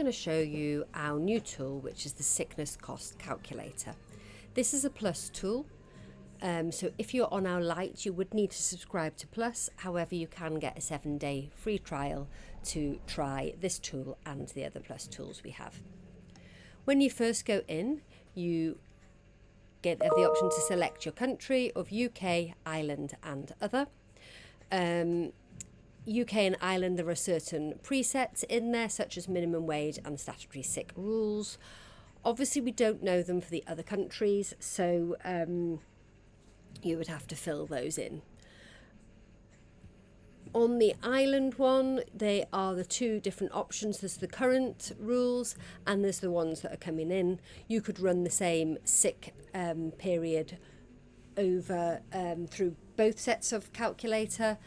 going to show you our new tool, which is the sickness cost calculator. This is a Plus tool, so if you're on our Lite you would need to subscribe to Plus. However, you can get a 7-day free trial to try this tool and the other Plus tools we have. When you first go in, you have the option to select your country of UK, Ireland and other. UK and Ireland, there are certain presets in there, such as minimum wage and statutory sick rules. Obviously, we don't know them for the other countries, so you would have to fill those in. On the Ireland one, they are the two different options. There's the current rules and there's the ones that are coming in. You could run the same sick period over through both sets of calculator,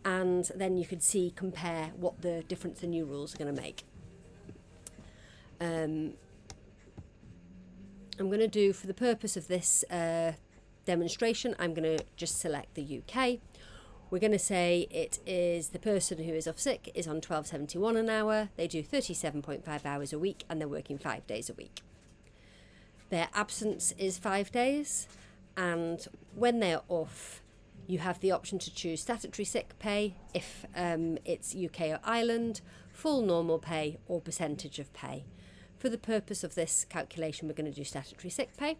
and then you could compare what the difference the new rules are going to make. I'm going to do, for the purpose of this demonstration, I'm going to just select the UK. We're going to say it is the person who is off sick is on £12.71 an hour. They do 37.5 hours a week and they're working 5 days a week. Their absence is 5 days, and when they're off, you have the option to choose statutory sick pay if it's UK or Ireland, full normal pay or percentage of pay. For the purpose of this calculation, we're going to do statutory sick pay.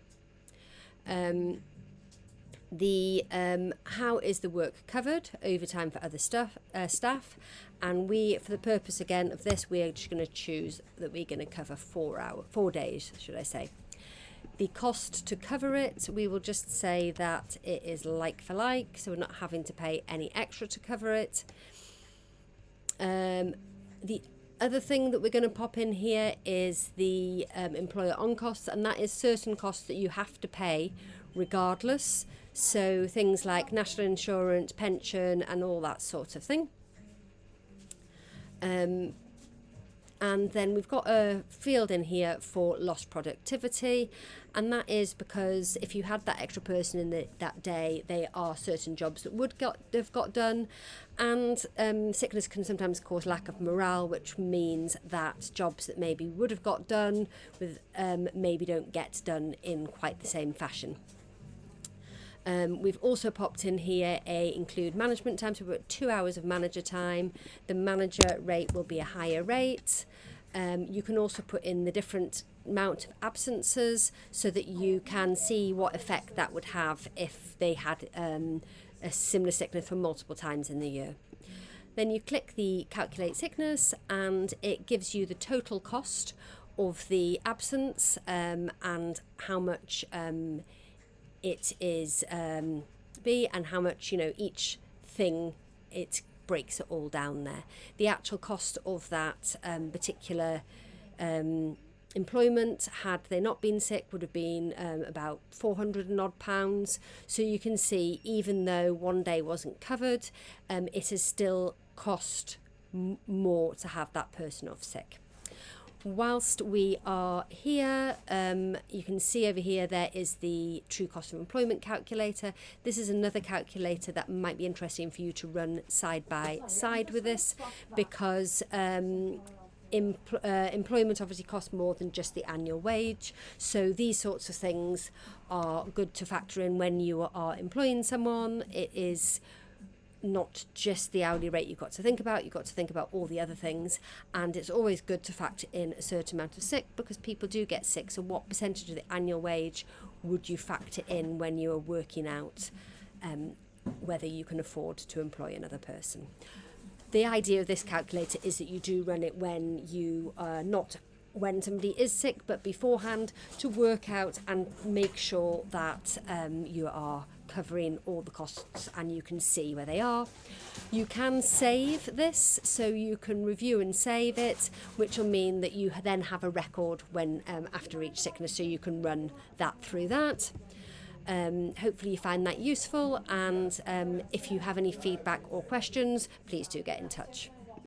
How is the work covered? Overtime for other staff, and for the purpose again of this, we are just going to choose that we're going to cover 4 days, should I say. The cost to cover it, we will just say that it is like for like, so we're not having to pay any extra to cover it. The other thing that we're going to pop in here is the employer on costs, and that is certain costs that you have to pay regardless. So things like national insurance, pension and all that sort of thing. And then we've got a field in here for lost productivity, and that is because if you had that extra person in that day, there are certain jobs that have got done, and sickness can sometimes cause lack of morale, which means that jobs that maybe would have got done with maybe don't get done in quite the same fashion. We've also popped in here include management time, so we're at 2 hours of manager time. The manager rate will be a higher rate. You can also put in the different amount of absences so that you can see what effect that would have if they had a similar sickness for multiple times in the year. Then you click the calculate sickness and it gives you the total cost of the absence and how much it is and how much each thing, it breaks it all down there. The actual cost of that particular employment, had they not been sick, would have been about £400 and odd. So you can see, even though 1 day wasn't covered, it has still cost more to have that person off sick. Whilst we are here, you can see over here there is the true cost of employment calculator. This is another calculator that might be interesting for you to run side by side with this, because employment obviously costs more than just the annual wage. So these sorts of things are good to factor in when you are employing someone. It is not just the hourly rate you've got to think about all the other things, and it's always good to factor in a certain amount of sick, because people do get sick. So what percentage of the annual wage would you factor in when you are working out whether you can afford to employ another person? The idea of this calculator is that you do run it when you are not when somebody is sick, but beforehand, to work out and make sure that you are covering all the costs and you can see where they are. You can save this, so you can review and save it, which will mean that you then have a record when after each sickness, so you can run that through that. Hopefully you find that useful, and if you have any feedback or questions, please do get in touch.